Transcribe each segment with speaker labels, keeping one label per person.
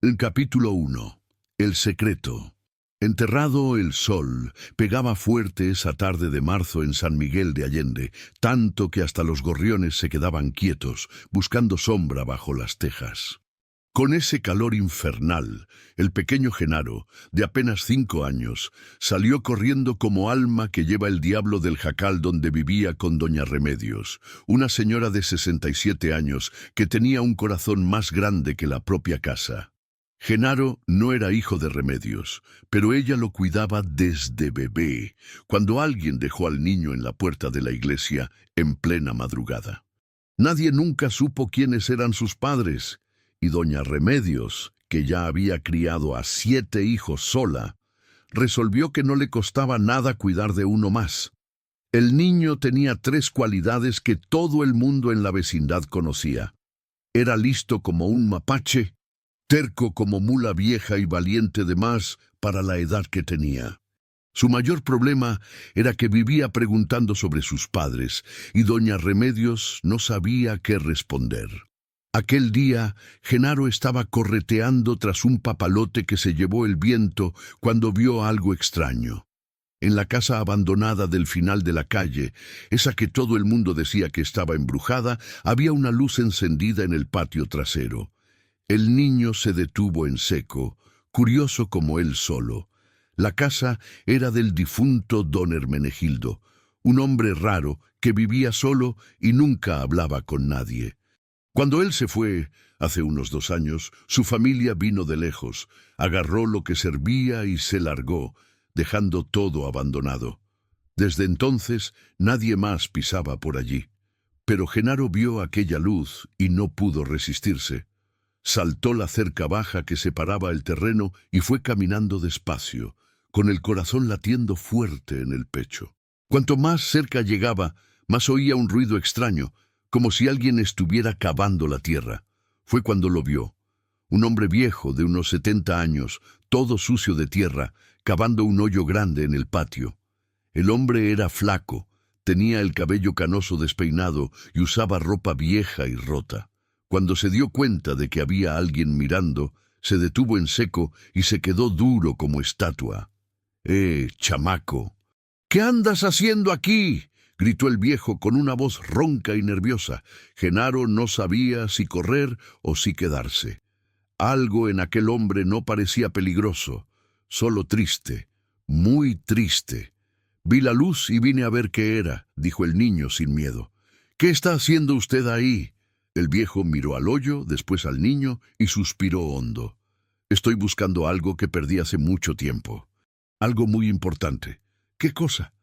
Speaker 1: El capítulo 1. El secreto. Enterrado el sol, pegaba fuerte esa tarde de marzo en San Miguel de Allende, tanto que hasta los gorriones se quedaban quietos, buscando sombra bajo las tejas. Con ese calor infernal, el pequeño Genaro, de apenas 5 años, salió corriendo como alma que lleva el diablo del jacal donde vivía con doña Remedios, una señora de 67 años que tenía un corazón más grande que la propia casa. Genaro no era hijo de Remedios, pero ella lo cuidaba desde bebé, cuando alguien dejó al niño en la puerta de la iglesia en plena madrugada. Nadie nunca supo quiénes eran sus padres, y doña Remedios, que ya había criado a 7 hijos sola, resolvió que no le costaba nada cuidar de uno más. El niño tenía 3 cualidades que todo el mundo en la vecindad conocía. Era listo como un mapache, terco como mula vieja y valiente de más para la edad que tenía. Su mayor problema era que vivía preguntando sobre sus padres, y doña Remedios no sabía qué responder. Aquel día, Genaro estaba correteando tras un papalote que se llevó el viento cuando vio algo extraño. En la casa abandonada del final de la calle, esa que todo el mundo decía que estaba embrujada, había una luz encendida en el patio trasero. El niño se detuvo en seco, curioso como él solo. La casa era del difunto don Hermenegildo, un hombre raro que vivía solo y nunca hablaba con nadie. Cuando él se fue, hace unos 2 años, su familia vino de lejos, agarró lo que servía y se largó, dejando todo abandonado. Desde entonces, nadie más pisaba por allí. Pero Genaro vio aquella luz y no pudo resistirse. Saltó la cerca baja que separaba el terreno y fue caminando despacio, con el corazón latiendo fuerte en el pecho. Cuanto más cerca llegaba, más oía un ruido extraño, como si alguien estuviera cavando la tierra. Fue cuando lo vio. Un hombre viejo de unos 70 años, todo sucio de tierra, cavando un hoyo grande en el patio. El hombre era flaco, tenía el cabello canoso despeinado y usaba ropa vieja y rota. Cuando se dio cuenta de que había alguien mirando, se detuvo en seco y se quedó duro como estatua. Chamaco! ¿Qué andas haciendo aquí?, gritó el viejo con una voz ronca y nerviosa. Genaro no sabía si correr o si quedarse. Algo en aquel hombre no parecía peligroso, solo triste, muy triste. Vi la luz y vine a ver qué era, dijo el niño sin miedo. ¿Qué está haciendo usted ahí? El viejo miró al hoyo, después al niño, y suspiró hondo. Estoy buscando algo que perdí hace mucho tiempo. Algo muy importante. ¿Qué cosa?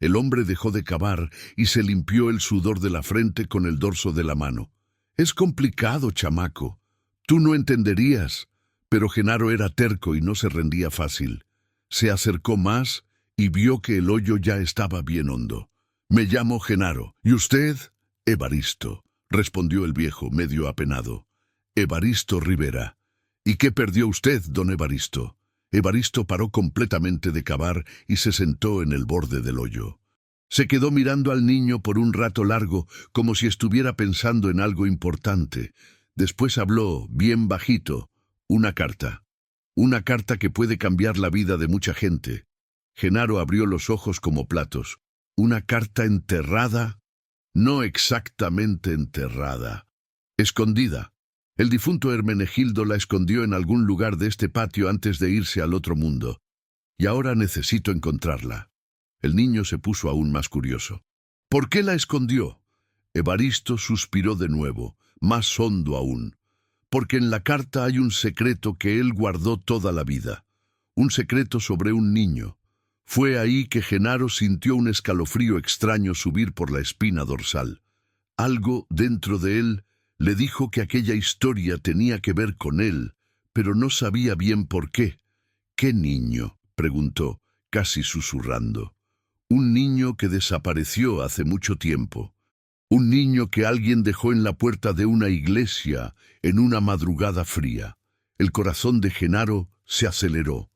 Speaker 1: El hombre dejó de cavar y se limpió el sudor de la frente con el dorso de la mano. Es complicado, chamaco. Tú no entenderías. Pero Genaro era terco y no se rendía fácil. Se acercó más y vio que el hoyo ya estaba bien hondo. Me llamo Genaro. ¿Y usted? Evaristo, respondió el viejo, medio apenado. Evaristo Rivera. ¿Y qué perdió usted, don Evaristo? Evaristo paró completamente de cavar y se sentó en el borde del hoyo. Se quedó mirando al niño por un rato largo, como si estuviera pensando en algo importante. Después habló, bien bajito, una carta. Una carta que puede cambiar la vida de mucha gente. Genaro abrió los ojos como platos. ¿Una carta enterrada? No exactamente enterrada. Escondida. El difunto Hermenegildo la escondió en algún lugar de este patio antes de irse al otro mundo. Y ahora necesito encontrarla. El niño se puso aún más curioso. ¿Por qué la escondió? Evaristo suspiró de nuevo, más hondo aún. Porque en la carta hay un secreto que él guardó toda la vida. Un secreto sobre un niño. Fue ahí que Genaro sintió un escalofrío extraño subir por la espina dorsal. Algo dentro de él le dijo que aquella historia tenía que ver con él, pero no sabía bien por qué. ¿Qué niño?, preguntó, casi susurrando. Un niño que desapareció hace mucho tiempo. Un niño que alguien dejó en la puerta de una iglesia en una madrugada fría. El corazón de Genaro se aceleró.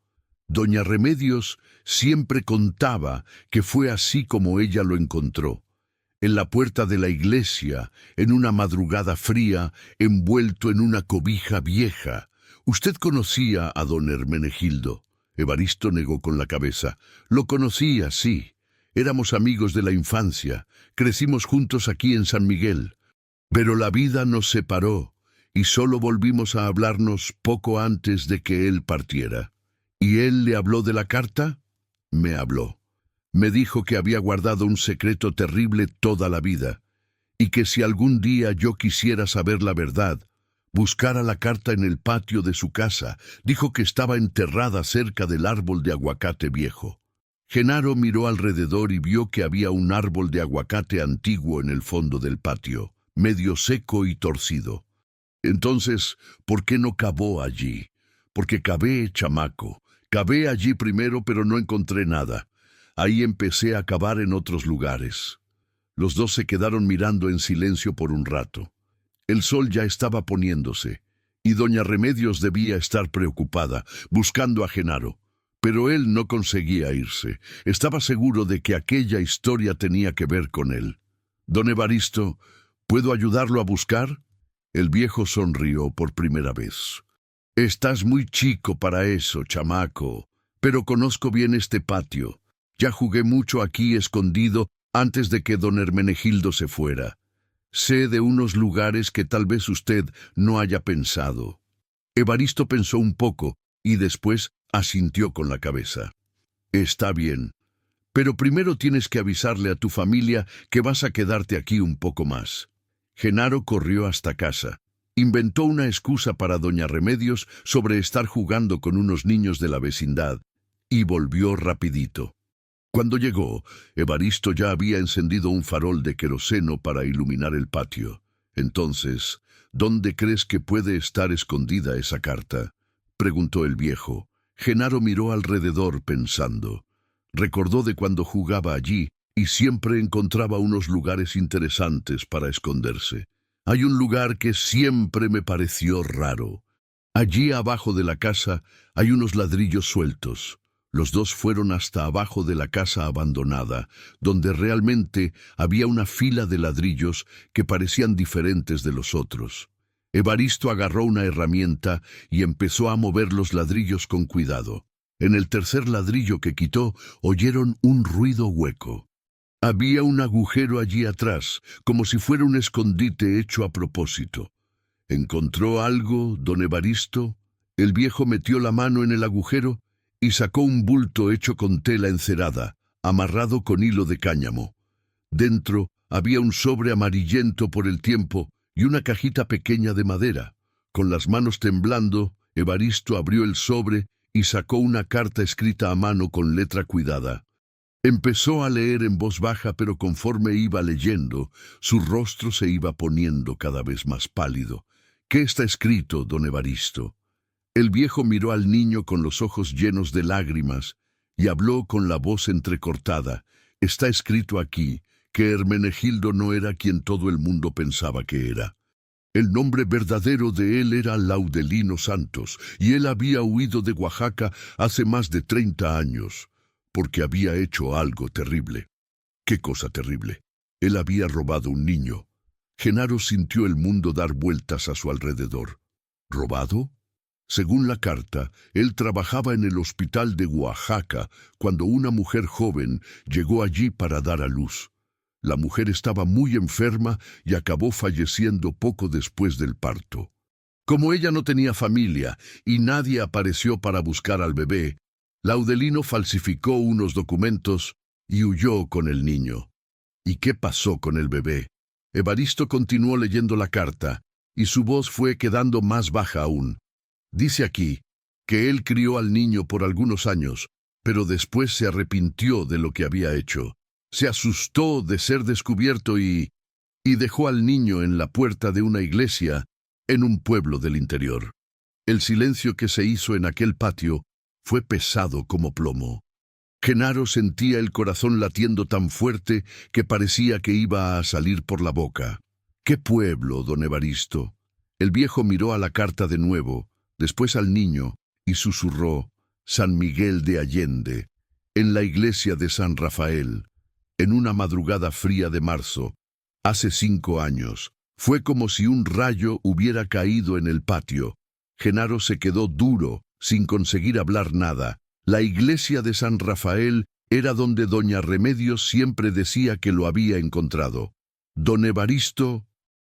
Speaker 1: Doña Remedios siempre contaba que fue así como ella lo encontró. En la puerta de la iglesia, en una madrugada fría, envuelto en una cobija vieja, Usted conocía a don Hermenegildo. Evaristo negó con la cabeza. Lo conocía, sí. Éramos amigos de la infancia. Crecimos juntos aquí en San Miguel. Pero la vida nos separó y solo volvimos a hablarnos poco antes de que él partiera. ¿Y él le habló de la carta? Me habló. Me dijo que había guardado un secreto terrible toda la vida y que si algún día yo quisiera saber la verdad, buscara la carta en el patio de su casa. Dijo que estaba enterrada cerca del árbol de aguacate viejo. Genaro miró alrededor y vio que había un árbol de aguacate antiguo en el fondo del patio, medio seco y torcido. Entonces, ¿por qué no cavó allí? Porque cavé, chamaco. Cavé allí primero, pero no encontré nada. Ahí empecé a cavar en otros lugares. Los dos se quedaron mirando en silencio por un rato. El sol ya estaba poniéndose, y doña Remedios debía estar preocupada, buscando a Genaro. Pero él no conseguía irse. Estaba seguro de que aquella historia tenía que ver con él. «Don Evaristo, ¿puedo ayudarlo a buscar?» El viejo sonrió por primera vez. «Estás muy chico para eso, chamaco, pero conozco bien este patio. Ya jugué mucho aquí escondido antes de que don Hermenegildo se fuera. Sé de unos lugares que tal vez usted no haya pensado». Evaristo pensó un poco y después asintió con la cabeza. «Está bien, pero primero tienes que avisarle a tu familia que vas a quedarte aquí un poco más». Genaro corrió hasta casa. Inventó una excusa para doña Remedios sobre estar jugando con unos niños de la vecindad y volvió rapidito. Cuando llegó, Evaristo ya había encendido un farol de queroseno para iluminar el patio. «Entonces, ¿dónde crees que puede estar escondida esa carta?», preguntó el viejo. Genaro miró alrededor pensando. Recordó de cuando jugaba allí y siempre encontraba unos lugares interesantes para esconderse. «Hay un lugar que siempre me pareció raro. Allí abajo de la casa hay unos ladrillos sueltos». Los dos fueron hasta abajo de la casa abandonada, donde realmente había una fila de ladrillos que parecían diferentes de los otros. Evaristo agarró una herramienta y empezó a mover los ladrillos con cuidado. En el tercer ladrillo que quitó, oyeron un ruido hueco. Había un agujero allí atrás, como si fuera un escondite hecho a propósito. ¿Encontró algo, don Evaristo? El viejo metió la mano en el agujero y sacó un bulto hecho con tela encerada, amarrado con hilo de cáñamo. Dentro había un sobre amarillento por el tiempo y una cajita pequeña de madera. Con las manos temblando, Evaristo abrió el sobre y sacó una carta escrita a mano con letra cuidada. Empezó a leer en voz baja, pero conforme iba leyendo, su rostro se iba poniendo cada vez más pálido. «¿Qué está escrito, don Evaristo?». El viejo miró al niño con los ojos llenos de lágrimas y habló con la voz entrecortada. «Está escrito aquí que Hermenegildo no era quien todo el mundo pensaba que era. El nombre verdadero de él era Laudelino Santos, y él había huido de Oaxaca hace más de 30 años, porque había hecho algo terrible». «¿Qué cosa terrible?». «Él había robado un niño». Genaro sintió el mundo dar vueltas a su alrededor. «¿Robado?». Según la carta, él trabajaba en el hospital de Oaxaca cuando una mujer joven llegó allí para dar a luz. La mujer estaba muy enferma y acabó falleciendo poco después del parto. Como ella no tenía familia y nadie apareció para buscar al bebé, Laudelino falsificó unos documentos y huyó con el niño. ¿Y qué pasó con el bebé? Evaristo continuó leyendo la carta y su voz fue quedando más baja aún. Dice aquí que él crió al niño por algunos años, pero después se arrepintió de lo que había hecho. Se asustó de ser descubierto y dejó al niño en la puerta de una iglesia en un pueblo del interior. El silencio que se hizo en aquel patio fue pesado como plomo. Genaro sentía el corazón latiendo tan fuerte que parecía que iba a salir por la boca. «¿Qué pueblo, don Evaristo?». El viejo miró a la carta de nuevo, después al niño, y susurró: «San Miguel de Allende, en la iglesia de San Rafael, en una madrugada fría de marzo, hace 5 años. Fue como si un rayo hubiera caído en el patio». Genaro se quedó duro, sin conseguir hablar nada. La iglesia de San Rafael era donde doña Remedios siempre decía que lo había encontrado. Don Evaristo,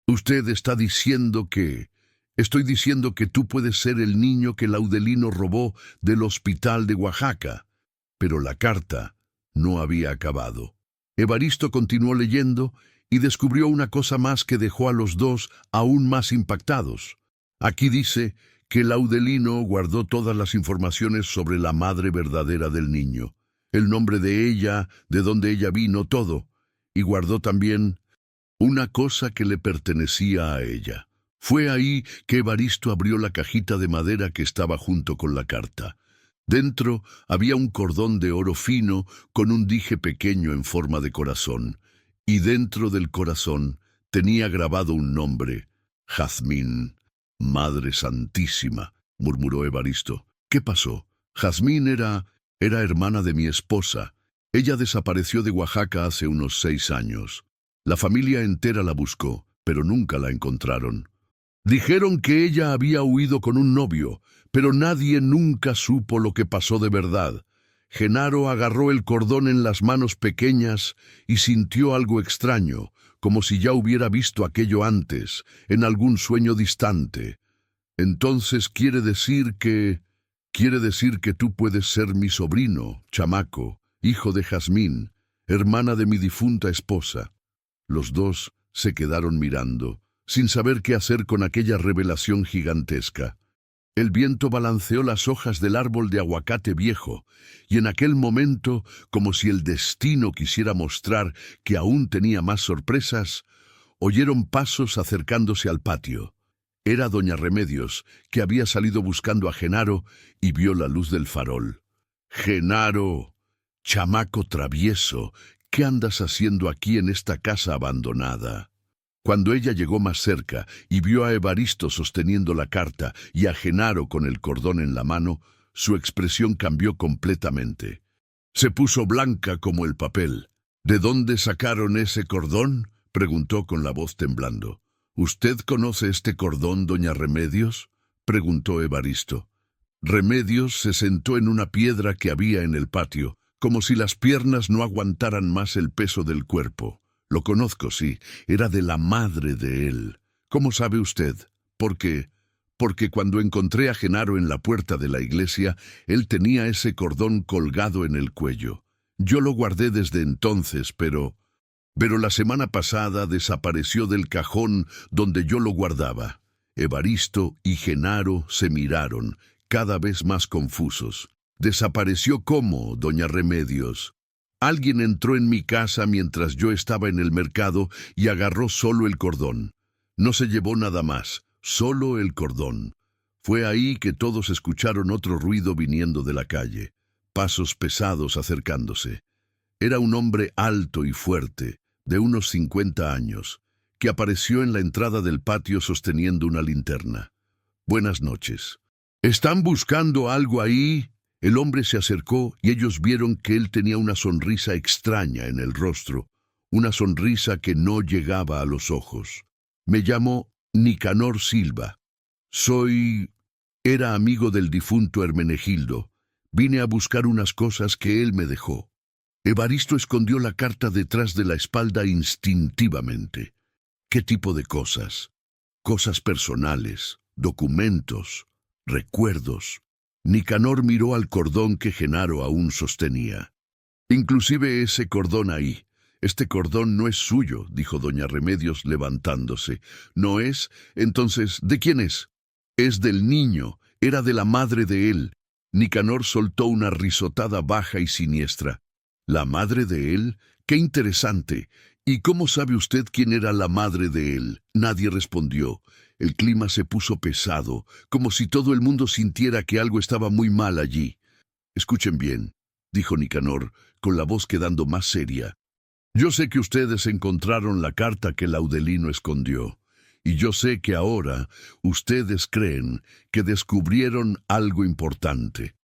Speaker 1: usted está diciendo que... Estoy diciendo que tú puedes ser el niño que Laudelino robó del hospital de Oaxaca. Pero la carta no había acabado. Evaristo continuó leyendo y descubrió una cosa más que dejó a los dos aún más impactados. Aquí dice que Laudelino guardó todas las informaciones sobre la madre verdadera del niño, el nombre de ella, de dónde ella vino, todo, y guardó también una cosa que le pertenecía a ella. Fue ahí que Evaristo abrió la cajita de madera que estaba junto con la carta. Dentro había un cordón de oro fino con un dije pequeño en forma de corazón, y dentro del corazón tenía grabado un nombre, Jazmín. Madre Santísima, murmuró Evaristo. ¿Qué pasó? Jazmín era hermana de mi esposa. Ella desapareció de Oaxaca hace unos 6 años. La familia entera la buscó, pero nunca la encontraron. Dijeron que ella había huido con un novio, pero nadie nunca supo lo que pasó de verdad. Genaro agarró el cordón en las manos pequeñas y sintió algo extraño, como si ya hubiera visto aquello antes, en algún sueño distante. Entonces quiere decir que tú puedes ser mi sobrino, chamaco, hijo de Jazmín, hermana de mi difunta esposa. Los dos se quedaron mirando, sin saber qué hacer con aquella revelación gigantesca. El viento balanceó las hojas del árbol de aguacate viejo, y en aquel momento, como si el destino quisiera mostrar que aún tenía más sorpresas, oyeron pasos acercándose al patio. Era doña Remedios, que había salido buscando a Genaro y vio la luz del farol. «Genaro, chamaco travieso, ¿qué andas haciendo aquí en esta casa abandonada?» Cuando ella llegó más cerca y vio a Evaristo sosteniendo la carta y a Genaro con el cordón en la mano, su expresión cambió completamente. Se puso blanca como el papel. «¿De dónde sacaron ese cordón?», preguntó con la voz temblando. «¿Usted conoce este cordón, doña Remedios?», preguntó Evaristo. Remedios se sentó en una piedra que había en el patio, como si las piernas no aguantaran más el peso del cuerpo. «Lo conozco, sí. Era de la madre de él». «¿Cómo sabe usted?». «Porque cuando encontré a Genaro en la puerta de la iglesia, él tenía ese cordón colgado en el cuello. Yo lo guardé desde entonces, pero la semana pasada desapareció del cajón donde yo lo guardaba». Evaristo y Genaro se miraron, cada vez más confusos. «¿Desapareció cómo, doña Remedios?». «Alguien entró en mi casa mientras yo estaba en el mercado y agarró solo el cordón. No se llevó nada más, solo el cordón». Fue ahí que todos escucharon otro ruido viniendo de la calle, pasos pesados acercándose. Era un hombre alto y fuerte, de unos 50 años, que apareció en la entrada del patio sosteniendo una linterna. «Buenas noches». «¿Están buscando algo ahí?». El hombre se acercó y ellos vieron que él tenía una sonrisa extraña en el rostro, una sonrisa que no llegaba a los ojos. «Me llamo Nicanor Silva. Era amigo del difunto Hermenegildo. Vine a buscar unas cosas que él me dejó». Evaristo escondió la carta detrás de la espalda instintivamente. ¿Qué tipo de cosas? Cosas personales, documentos, recuerdos. Nicanor miró al cordón que Genaro aún sostenía. «Inclusive ese cordón ahí. Este cordón no es suyo», dijo doña Remedios levantándose. «¿No es? Entonces, ¿de quién es?». «Es del niño. Era de la madre de él». Nicanor soltó una risotada baja y siniestra. «¿La madre de él? ¡Qué interesante! ¿Y cómo sabe usted quién era la madre de él?». Nadie respondió. El clima se puso pesado, como si todo el mundo sintiera que algo estaba muy mal allí. «Escuchen bien», dijo Nicanor, con la voz quedando más seria. «Yo sé que ustedes encontraron la carta que Laudelino escondió, y yo sé que ahora ustedes creen que descubrieron algo importante.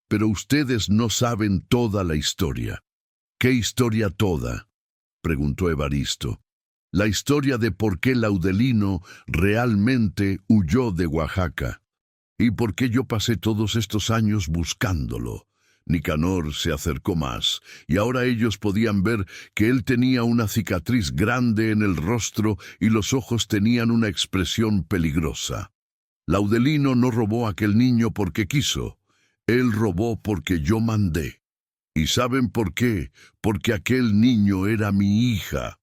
Speaker 1: Pero ustedes no saben toda la historia». «¿Qué historia toda?», preguntó Evaristo. «La historia de por qué Laudelino realmente huyó de Oaxaca». ¿Y por qué yo pasé todos estos años buscándolo? Nicanor se acercó más, y ahora ellos podían ver que él tenía una cicatriz grande en el rostro y los ojos tenían una expresión peligrosa. Laudelino no robó a aquel niño porque quiso, él robó porque yo mandé. ¿Y saben por qué? Porque aquel niño era mi hija.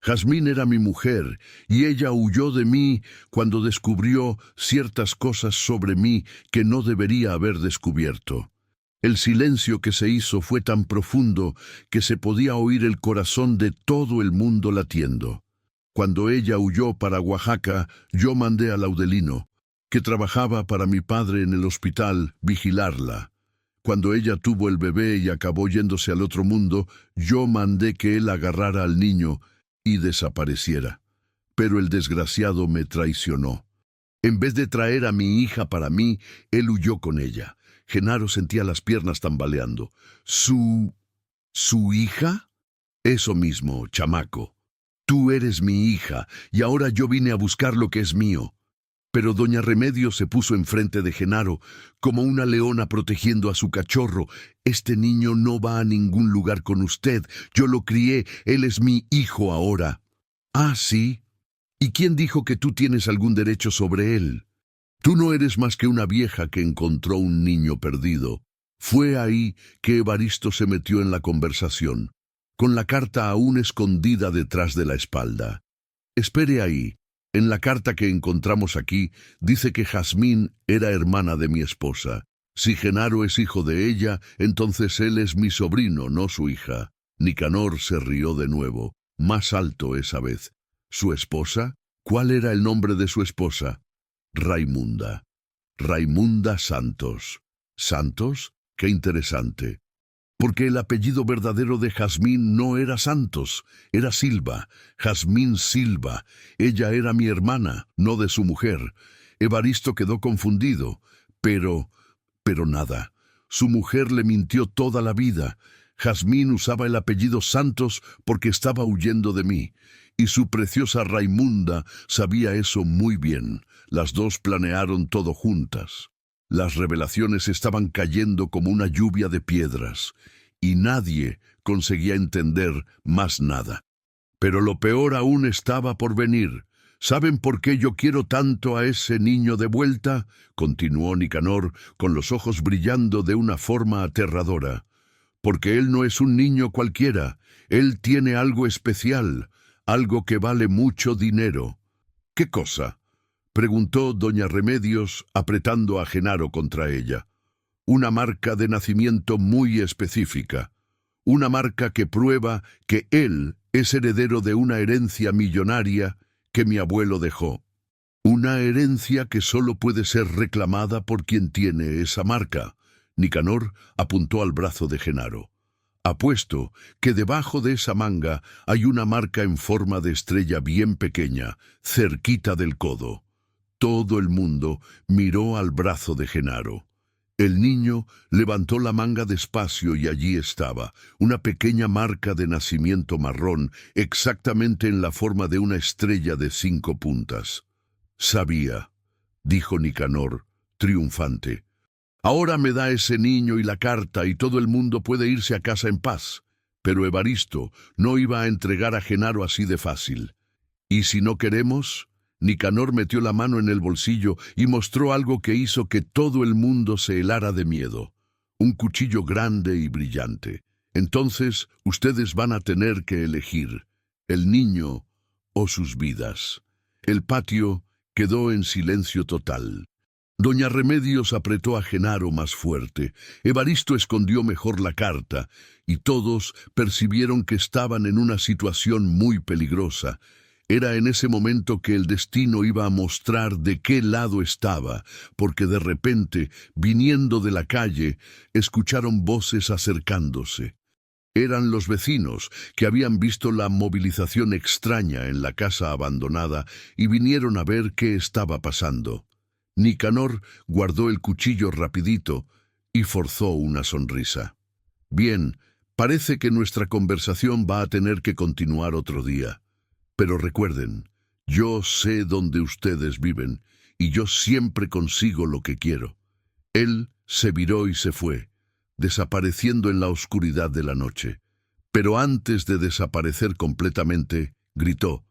Speaker 1: Jazmín era mi mujer, y ella huyó de mí cuando descubrió ciertas cosas sobre mí que no debería haber descubierto. El silencio que se hizo fue tan profundo que se podía oír el corazón de todo el mundo latiendo. Cuando ella huyó para Oaxaca, yo mandé a Laudelino, que trabajaba para mi padre en el hospital, vigilarla. Cuando ella tuvo el bebé y acabó yéndose al otro mundo, yo mandé que él agarrara al niño y desapareciera. Pero el desgraciado me traicionó. En vez de traer a mi hija para mí, él huyó con ella. Genaro sentía las piernas tambaleando. ¿Su hija? Eso mismo, chamaco. Tú eres mi hija, y ahora yo vine a buscar lo que es mío. Pero doña Remedios se puso enfrente de Genaro, como una leona protegiendo a su cachorro. Este niño no va a ningún lugar con usted. Yo lo crié, él es mi hijo ahora. Ah, ¿sí? ¿Y quién dijo que tú tienes algún derecho sobre él? Tú no eres más que una vieja que encontró un niño perdido. Fue ahí que Evaristo se metió en la conversación, con la carta aún escondida detrás de la espalda. Espere ahí. En la carta que encontramos aquí, dice que Jazmín era hermana de mi esposa. Si Genaro es hijo de ella, entonces él es mi sobrino, no su hija. Nicanor se rió de nuevo, más alto esa vez. ¿Su esposa? ¿Cuál era el nombre de su esposa? Raimunda. Raimunda Santos. ¿Santos? Qué interesante. Porque el apellido verdadero de Jazmín no era Santos, era Silva, Jazmín Silva. Ella era mi hermana, no de su mujer. Evaristo quedó confundido, pero nada. Su mujer le mintió toda la vida. Jazmín usaba el apellido Santos porque estaba huyendo de mí, y su preciosa Raimunda sabía eso muy bien. Las dos planearon todo juntas. Las revelaciones estaban cayendo como una lluvia de piedras, y nadie conseguía entender más nada. Pero lo peor aún estaba por venir. ¿Saben por qué yo quiero tanto a ese niño de vuelta? Continuó Nicanor, con los ojos brillando de una forma aterradora. Porque él no es un niño cualquiera, él tiene algo especial, algo que vale mucho dinero. ¿Qué cosa?, preguntó doña Remedios, apretando a Genaro contra ella. Una marca de nacimiento muy específica. Una marca que prueba que él es heredero de una herencia millonaria que mi abuelo dejó. Una herencia que solo puede ser reclamada por quien tiene esa marca. Nicanor apuntó al brazo de Genaro. Apuesto que debajo de esa manga hay una marca en forma de estrella bien pequeña, cerquita del codo. Todo el mundo miró al brazo de Genaro. El niño levantó la manga despacio y allí estaba, una pequeña marca de nacimiento marrón, exactamente en la forma de una estrella de 5 puntas. Sabía, dijo Nicanor, triunfante. Ahora me da ese niño y la carta y todo el mundo puede irse a casa en paz. Pero Evaristo no iba a entregar a Genaro así de fácil. ¿Y si no queremos? Nicanor metió la mano en el bolsillo y mostró algo que hizo que todo el mundo se helara de miedo. Un cuchillo grande y brillante. Entonces, ustedes van a tener que elegir, el niño o sus vidas. El patio quedó en silencio total. Doña Remedios apretó a Genaro más fuerte. Evaristo escondió mejor la carta, y todos percibieron que estaban en una situación muy peligrosa. Era en ese momento que el destino iba a mostrar de qué lado estaba, porque de repente, viniendo de la calle, escucharon voces acercándose. Eran los vecinos que habían visto la movilización extraña en la casa abandonada y vinieron a ver qué estaba pasando. Nicanor guardó el cuchillo rapidito y forzó una sonrisa. Bien, parece que nuestra conversación va a tener que continuar otro día. Pero recuerden, yo sé dónde ustedes viven y yo siempre consigo lo que quiero. Él se viró y se fue, desapareciendo en la oscuridad de la noche. Pero antes de desaparecer completamente, gritó: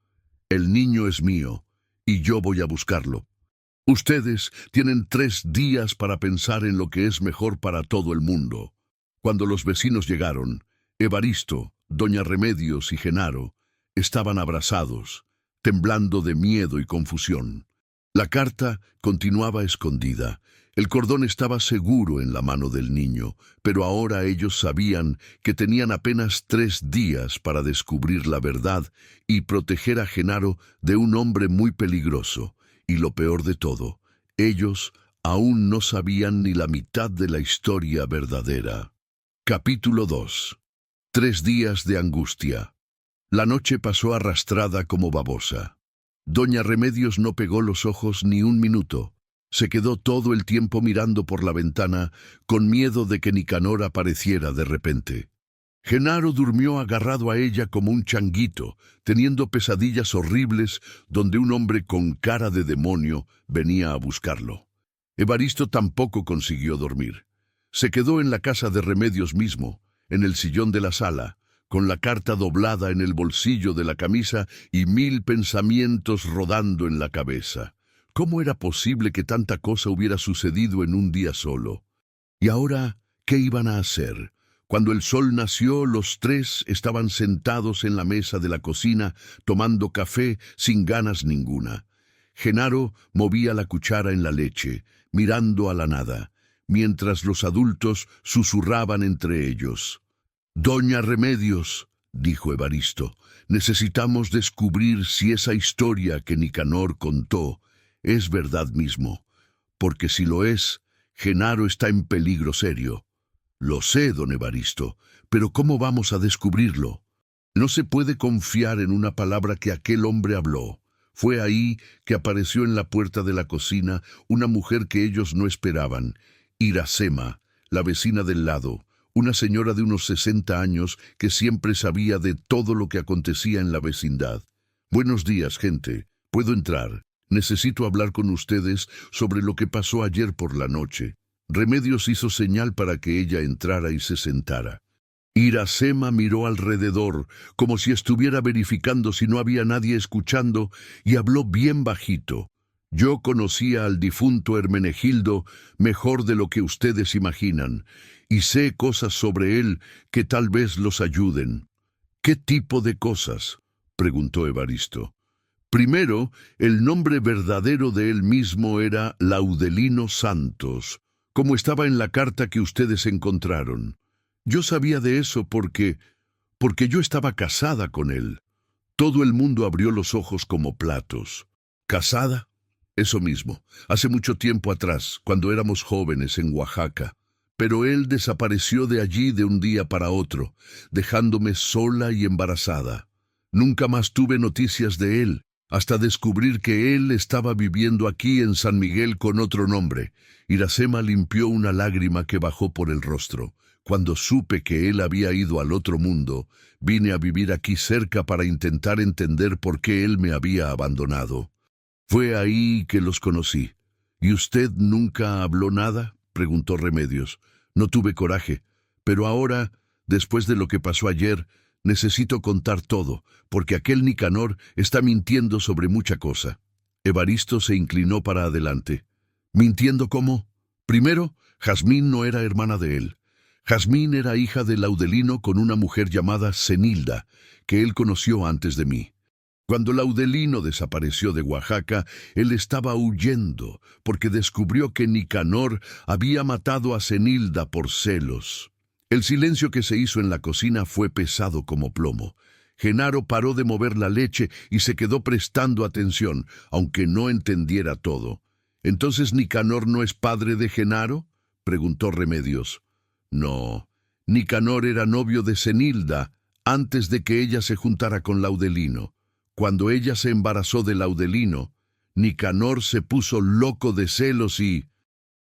Speaker 1: «El niño es mío, y yo voy a buscarlo. Ustedes tienen 3 días para pensar en lo que es mejor para todo el mundo». Cuando los vecinos llegaron, Evaristo, doña Remedios y Genaro estaban abrazados, temblando de miedo y confusión. La carta continuaba escondida. El cordón estaba seguro en la mano del niño, pero ahora ellos sabían que tenían apenas 3 días para descubrir la verdad y proteger a Genaro de un hombre muy peligroso. Y lo peor de todo, ellos aún no sabían ni la mitad de la historia verdadera. Capítulo 2. 3 días de angustia. La noche pasó arrastrada como babosa. Doña Remedios no pegó los ojos ni un minuto. Se quedó todo el tiempo mirando por la ventana, con miedo de que Nicanor apareciera de repente. Genaro durmió agarrado a ella como un changuito, teniendo pesadillas horribles donde un hombre con cara de demonio venía a buscarlo. Evaristo tampoco consiguió dormir. Se quedó en la casa de Remedios mismo, en el sillón de la sala, con la carta doblada en el bolsillo de la camisa y 1000 pensamientos rodando en la cabeza. ¿Cómo era posible que tanta cosa hubiera sucedido en un día solo? ¿Y ahora qué iban a hacer? Cuando el sol nació, los 3 estaban sentados en la mesa de la cocina, tomando café sin ganas ninguna. Genaro movía la cuchara en la leche, mirando a la nada, mientras los adultos susurraban entre ellos. «Doña Remedios», dijo Evaristo, «necesitamos descubrir si esa historia que Nicanor contó es verdad mismo, porque si lo es, Genaro está en peligro serio». «Lo sé, don Evaristo, pero ¿cómo vamos a descubrirlo? No se puede confiar en una palabra que aquel hombre habló». Fue ahí que apareció en la puerta de la cocina una mujer que ellos no esperaban, Iracema, la vecina del lado, una señora de unos 60 años que siempre sabía de todo lo que acontecía en la vecindad. «Buenos días, gente. ¿Puedo entrar? Necesito hablar con ustedes sobre lo que pasó ayer por la noche». Remedios hizo señal para que ella entrara y se sentara. Iracema miró alrededor, como si estuviera verificando si no había nadie escuchando, y habló bien bajito. «Yo conocía al difunto Hermenegildo mejor de lo que ustedes imaginan, y sé cosas sobre él que tal vez los ayuden». «¿Qué tipo de cosas?», preguntó Evaristo. «Primero, el nombre verdadero de él mismo era Laudelino Santos, como estaba en la carta que ustedes encontraron. Yo sabía de eso porque yo estaba casada con él». Todo el mundo abrió los ojos como platos. «¿Casada?». «Eso mismo, hace mucho tiempo atrás, cuando éramos jóvenes en Oaxaca. Pero él desapareció de allí de un día para otro, dejándome sola y embarazada. Nunca más tuve noticias de él, hasta descubrir que él estaba viviendo aquí en San Miguel con otro nombre». Iracema limpió una lágrima que bajó por el rostro. «Cuando supe que él había ido al otro mundo, vine a vivir aquí cerca para intentar entender por qué él me había abandonado. Fue ahí que los conocí». «¿Y usted nunca habló nada?», preguntó Remedios. «No tuve coraje, pero ahora, después de lo que pasó ayer, necesito contar todo, porque aquel Nicanor está mintiendo sobre mucha cosa». Evaristo se inclinó para adelante. «¿Mintiendo cómo?». «Primero, Jazmín no era hermana de él. Jazmín era hija de Laudelino con una mujer llamada Zenilda, que él conoció antes de mí. Cuando Laudelino desapareció de Oaxaca, él estaba huyendo, porque descubrió que Nicanor había matado a Zenilda por celos». El silencio que se hizo en la cocina fue pesado como plomo. Genaro paró de mover la leche y se quedó prestando atención, aunque no entendiera todo. «¿Entonces Nicanor no es padre de Genaro?», preguntó Remedios. «No, Nicanor era novio de Zenilda antes de que ella se juntara con Laudelino. Cuando ella se embarazó de Laudelino, Nicanor se puso loco de celos y...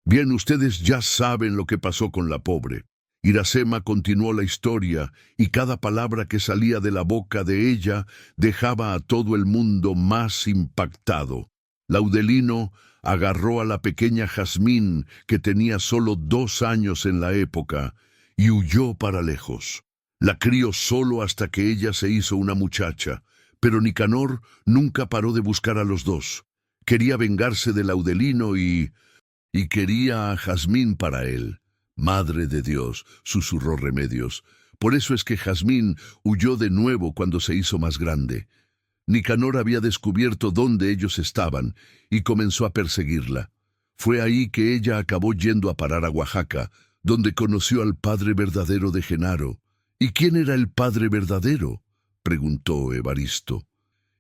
Speaker 1: Bien, ustedes ya saben lo que pasó con la pobre». Iracema continuó la historia, y cada palabra que salía de la boca de ella dejaba a todo el mundo más impactado. Laudelino agarró a la pequeña Jazmín, que tenía solo 2 años en la época, y huyó para lejos. La crió solo hasta que ella se hizo una muchacha, pero Nicanor nunca paró de buscar a los dos. Quería vengarse del Laudelino y quería a Jazmín para él. Madre de Dios, susurró Remedios. Por eso es que Jazmín huyó de nuevo cuando se hizo más grande. Nicanor había descubierto dónde ellos estaban y comenzó a perseguirla. Fue ahí que ella acabó yendo a parar a Oaxaca, donde conoció al padre verdadero de Genaro. ¿Y quién era el padre verdadero?, preguntó Evaristo.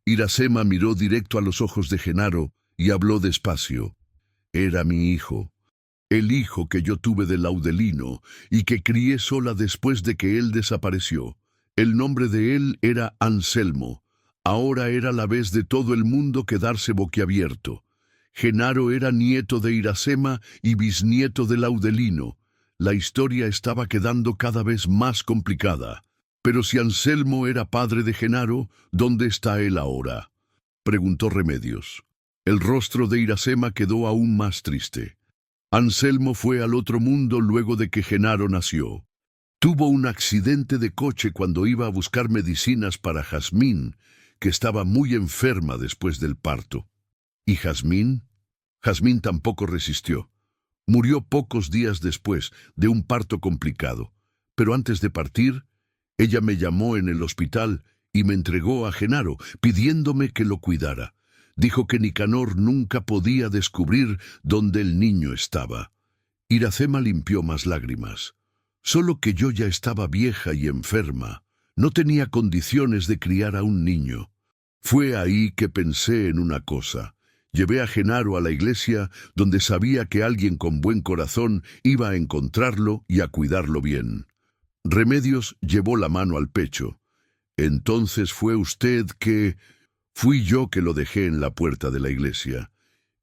Speaker 1: Iracema miró directo a los ojos de Genaro y habló despacio. Era mi hijo, el hijo que yo tuve del Laudelino y que crié sola después de que él desapareció. El nombre de él era Anselmo. Ahora era la vez de todo el mundo quedarse boquiabierto. Genaro era nieto de Iracema y bisnieto del Laudelino. La historia estaba quedando cada vez más complicada. Pero si Anselmo era padre de Genaro, ¿dónde está él ahora?, preguntó Remedios. El rostro de Iracema quedó aún más triste. Anselmo fue al otro mundo luego de que Genaro nació. Tuvo un accidente de coche cuando iba a buscar medicinas para Jazmín, que estaba muy enferma después del parto. ¿Y Jazmín? Jazmín tampoco resistió. Murió pocos días después de un parto complicado. Pero antes de partir, ella me llamó en el hospital y me entregó a Genaro, pidiéndome que lo cuidara. Dijo que Nicanor nunca podía descubrir dónde el niño estaba. Iracema limpió más lágrimas. Solo que yo ya estaba vieja y enferma. No tenía condiciones de criar a un niño. Fue ahí que pensé en una cosa. Llevé a Genaro a la iglesia, donde sabía que alguien con buen corazón iba a encontrarlo y a cuidarlo bien. Remedios llevó la mano al pecho. Entonces fue usted que... Fui yo que lo dejé en la puerta de la iglesia,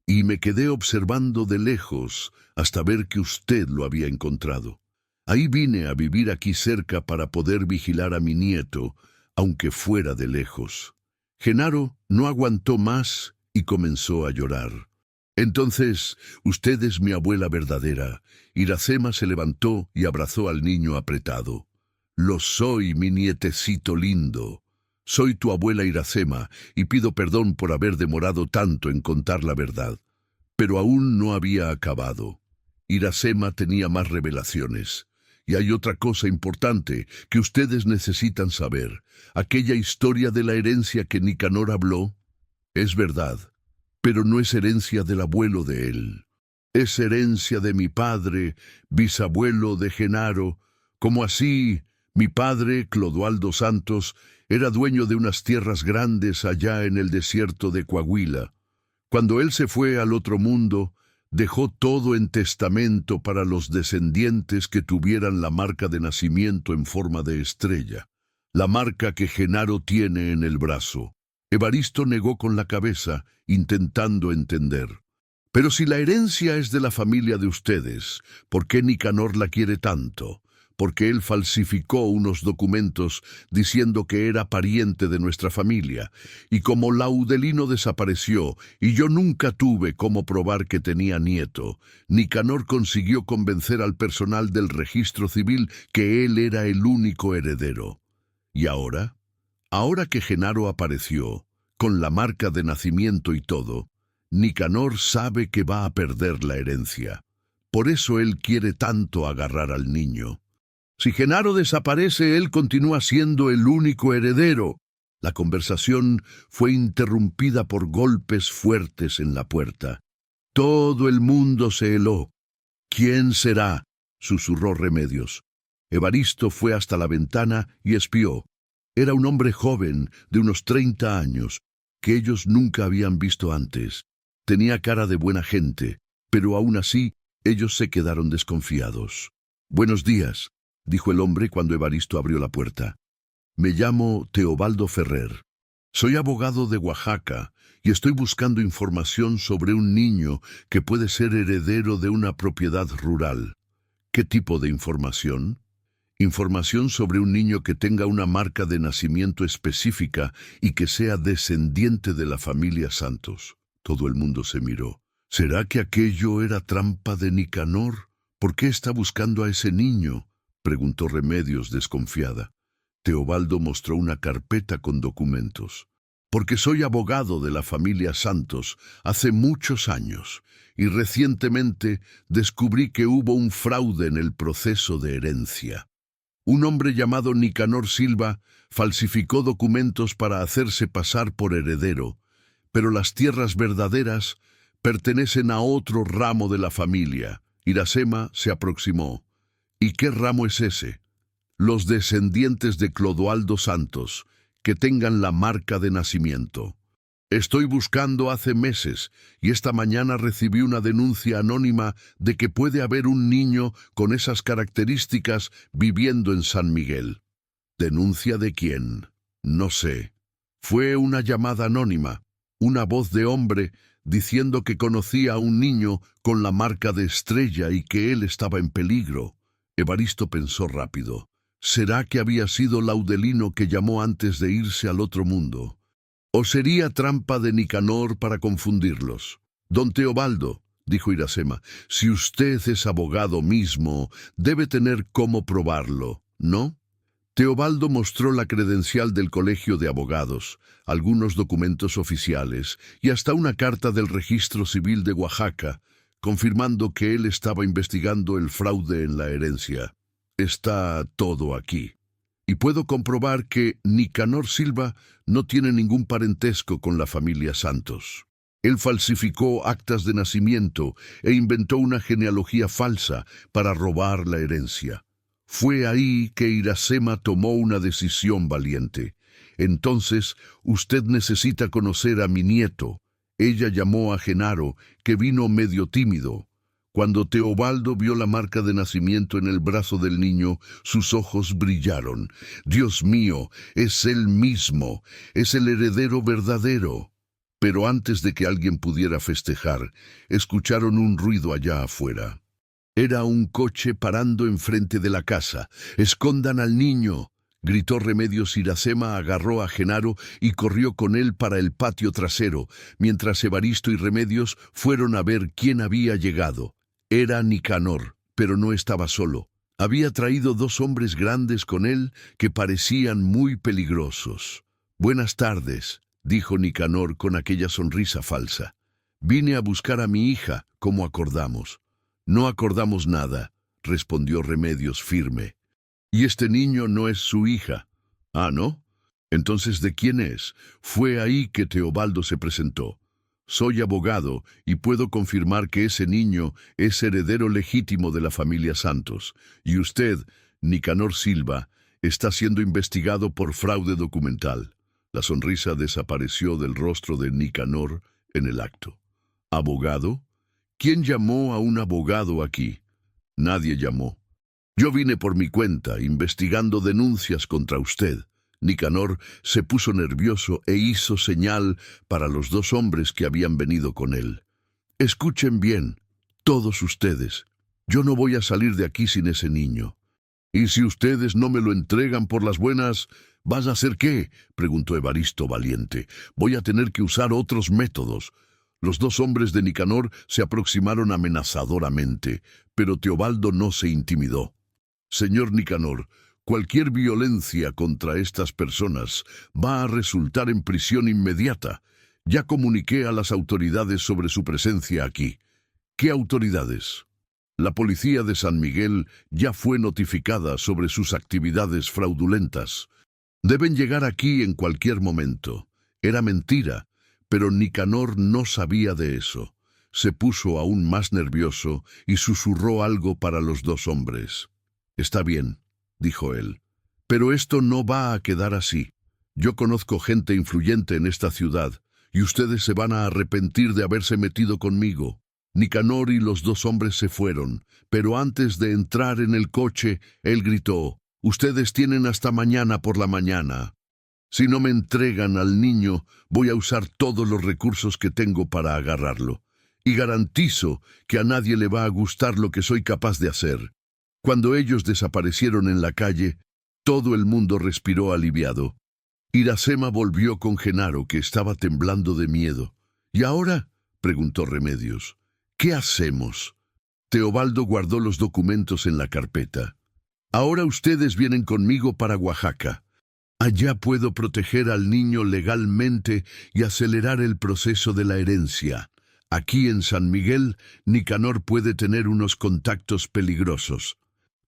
Speaker 1: y me quedé observando de lejos hasta ver que usted lo había encontrado. Ahí vine a vivir aquí cerca para poder vigilar a mi nieto, aunque fuera de lejos. Genaro no aguantó más y comenzó a llorar. Entonces, usted es mi abuela verdadera. Iracema se levantó y abrazó al niño apretado. Lo soy, mi nietecito lindo. Soy tu abuela Iracema y pido perdón por haber demorado tanto en contar la verdad. Pero aún no había acabado. Iracema tenía más revelaciones. Y hay otra cosa importante que ustedes necesitan saber. Aquella historia de la herencia que Nicanor habló es verdad, pero no es herencia del abuelo de él. Es herencia de mi padre, bisabuelo de Genaro, como así mi padre, Clodoaldo Santos, era dueño de unas tierras grandes allá en el desierto de Coahuila. Cuando él se fue al otro mundo, dejó todo en testamento para los descendientes que tuvieran la marca de nacimiento en forma de estrella, la marca que Genaro tiene en el brazo. Evaristo negó con la cabeza, intentando entender. Pero si la herencia es de la familia de ustedes, ¿por qué Nicanor la quiere tanto? Porque él falsificó unos documentos diciendo que era pariente de nuestra familia, y como Laudelino desapareció y yo nunca tuve cómo probar que tenía nieto, Nicanor consiguió convencer al personal del registro civil que él era el único heredero. ¿Y ahora? Ahora que Genaro apareció, con la marca de nacimiento y todo, Nicanor sabe que va a perder la herencia. Por eso él quiere tanto agarrar al niño. Si Genaro desaparece, él continúa siendo el único heredero. La conversación fue interrumpida por golpes fuertes en la puerta. Todo el mundo se heló. ¿Quién será?, susurró Remedios. Evaristo fue hasta la ventana y espió. Era un hombre joven, de unos 30 años, que ellos nunca habían visto antes. Tenía cara de buena gente, pero aún así ellos se quedaron desconfiados. «Buenos días», dijo el hombre cuando Evaristo abrió la puerta. «Me llamo Teobaldo Ferrer. Soy abogado de Oaxaca y estoy buscando información sobre un niño que puede ser heredero de una propiedad rural». «¿Qué tipo de información?» «Información sobre un niño que tenga una marca de nacimiento específica y que sea descendiente de la familia Santos». Todo el mundo se miró. ¿Será que aquello era trampa de Nicanor? ¿Por qué está buscando a ese niño?, preguntó Remedios desconfiada. Teobaldo mostró una carpeta con documentos. Porque soy abogado de la familia Santos hace muchos años y recientemente descubrí que hubo un fraude en el proceso de herencia. Un hombre llamado Nicanor Silva falsificó documentos para hacerse pasar por heredero, pero las tierras verdaderas pertenecen a otro ramo de la familia. Iracema se aproximó. ¿Y qué ramo es ese? Los descendientes de Clodoaldo Santos, que tengan la marca de nacimiento. Estoy buscando hace meses y esta mañana recibí una denuncia anónima de que puede haber un niño con esas características viviendo en San Miguel. ¿Denuncia de quién? No sé. Fue una llamada anónima, una voz de hombre diciendo que conocía a un niño con la marca de estrella y que él estaba en peligro. Evaristo pensó rápido. ¿Será que había sido Laudelino que llamó antes de irse al otro mundo? ¿O sería trampa de Nicanor para confundirlos? Don Teobaldo, dijo Iracema, si usted es abogado mismo, debe tener cómo probarlo, ¿no? Teobaldo mostró la credencial del Colegio de Abogados, algunos documentos oficiales y hasta una carta del Registro Civil de Oaxaca, confirmando que él estaba investigando el fraude en la herencia. Está todo aquí. Y puedo comprobar que Nicanor Silva no tiene ningún parentesco con la familia Santos. Él falsificó actas de nacimiento e inventó una genealogía falsa para robar la herencia. Fue ahí que Iracema tomó una decisión valiente. Entonces, usted necesita conocer a mi nieto. Ella llamó a Genaro, que vino medio tímido. Cuando Teobaldo vio la marca de nacimiento en el brazo del niño, sus ojos brillaron. Dios mío, es él mismo, es el heredero verdadero. Pero antes de que alguien pudiera festejar, escucharon un ruido allá afuera. Era un coche parando enfrente de la casa. ¡Escondan al niño!, gritó Remedios. Iracema agarró a Genaro y corrió con él para el patio trasero, mientras Evaristo y Remedios fueron a ver quién había llegado. Era Nicanor, pero no estaba solo. Había traído 2 hombres grandes con él que parecían muy peligrosos. «Buenas tardes», dijo Nicanor con aquella sonrisa falsa. «Vine a buscar a mi hija, como acordamos». «No acordamos nada», respondió Remedios firme. «Y este niño no es su hija». «Ah, ¿no? Entonces, ¿de quién es?» Fue ahí que Teobaldo se presentó. «Soy abogado y puedo confirmar que ese niño es heredero legítimo de la familia Santos. Y usted, Nicanor Silva, está siendo investigado por fraude documental». La sonrisa desapareció del rostro de Nicanor en el acto. «¿Abogado? ¿Quién llamó a un abogado aquí?» «Nadie llamó. Yo vine por mi cuenta, investigando denuncias contra usted». Nicanor se puso nervioso e hizo señal para los 2 hombres que habían venido con él. «Escuchen bien, todos ustedes. Yo no voy a salir de aquí sin ese niño. Y si ustedes no me lo entregan por las buenas, ¿vas a hacer qué?», preguntó Evaristo valiente. «Voy a tener que usar otros métodos». Los 2 hombres de Nicanor se aproximaron amenazadoramente, pero Teobaldo no se intimidó. «Señor Nicanor, cualquier violencia contra estas personas va a resultar en prisión inmediata. Ya comuniqué a las autoridades sobre su presencia aquí». «¿Qué autoridades?» «La policía de San Miguel ya fue notificada sobre sus actividades fraudulentas. Deben llegar aquí en cualquier momento». Era mentira, pero Nicanor no sabía de eso. Se puso aún más nervioso y susurró algo para los 2 hombres. «Está bien», dijo él, «pero esto no va a quedar así. Yo conozco gente influyente en esta ciudad, y ustedes se van a arrepentir de haberse metido conmigo». Nicanor y los 2 hombres se fueron, pero antes de entrar en el coche, él gritó: «Ustedes tienen hasta mañana por la mañana. Si no me entregan al niño, voy a usar todos los recursos que tengo para agarrarlo. Y garantizo que a nadie le va a gustar lo que soy capaz de hacer». Cuando ellos desaparecieron en la calle, todo el mundo respiró aliviado. Iracema volvió con Genaro, que estaba temblando de miedo. «¿Y ahora?», preguntó Remedios. ¿Qué hacemos? Teobaldo guardó los documentos en la carpeta. Ahora ustedes vienen conmigo para Oaxaca. Allá puedo proteger al niño legalmente y acelerar el proceso de la herencia. Aquí en San Miguel, Nicanor puede tener unos contactos peligrosos.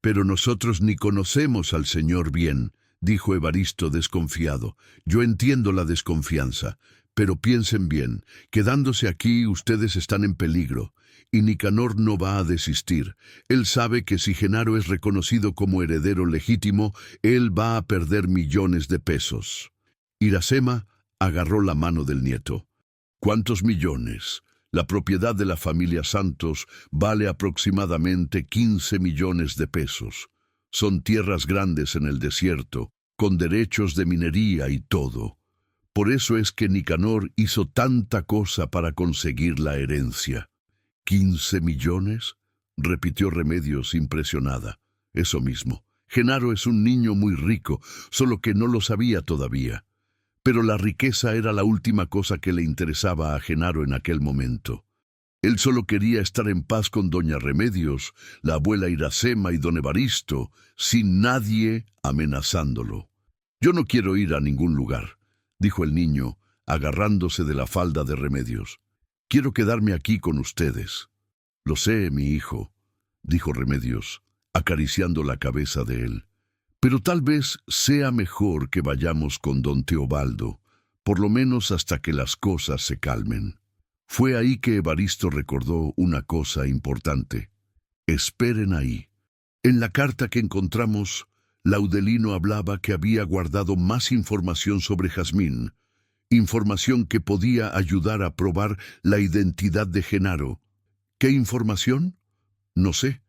Speaker 1: Pero nosotros ni conocemos al señor bien, dijo Evaristo desconfiado. Yo entiendo la desconfianza, pero piensen bien, quedándose aquí ustedes están en peligro. Y Nicanor no va a desistir. Él sabe que si Genaro es reconocido como heredero legítimo, él va a perder millones de pesos. Iracema agarró la mano del nieto. ¿Cuántos millones? La propiedad de la familia Santos vale aproximadamente 15 millones de pesos. Son tierras grandes en el desierto, con derechos de minería y todo. Por eso es que Nicanor hizo tanta cosa para conseguir la herencia. ¿15 millones? Repitió Remedios impresionada. Eso mismo. Genaro es un niño muy rico, solo que no lo sabía todavía. Pero la riqueza era la última cosa que le interesaba a Genaro en aquel momento. Él solo quería estar en paz con doña Remedios, la abuela Iracema y don Evaristo, sin nadie amenazándolo. «Yo no quiero ir a ningún lugar», dijo el niño, agarrándose de la falda de Remedios. «Quiero quedarme aquí con ustedes». «Lo sé, mi hijo», dijo Remedios, acariciando la cabeza de él. «Pero tal vez sea mejor que vayamos con don Teobaldo, por lo menos hasta que las cosas se calmen». Fue ahí que Evaristo recordó una cosa importante. «Esperen ahí». En la carta que encontramos, Laudelino hablaba que había guardado más información sobre Jazmín, información que podía ayudar a probar la identidad de Genaro. ¿Qué información? No sé,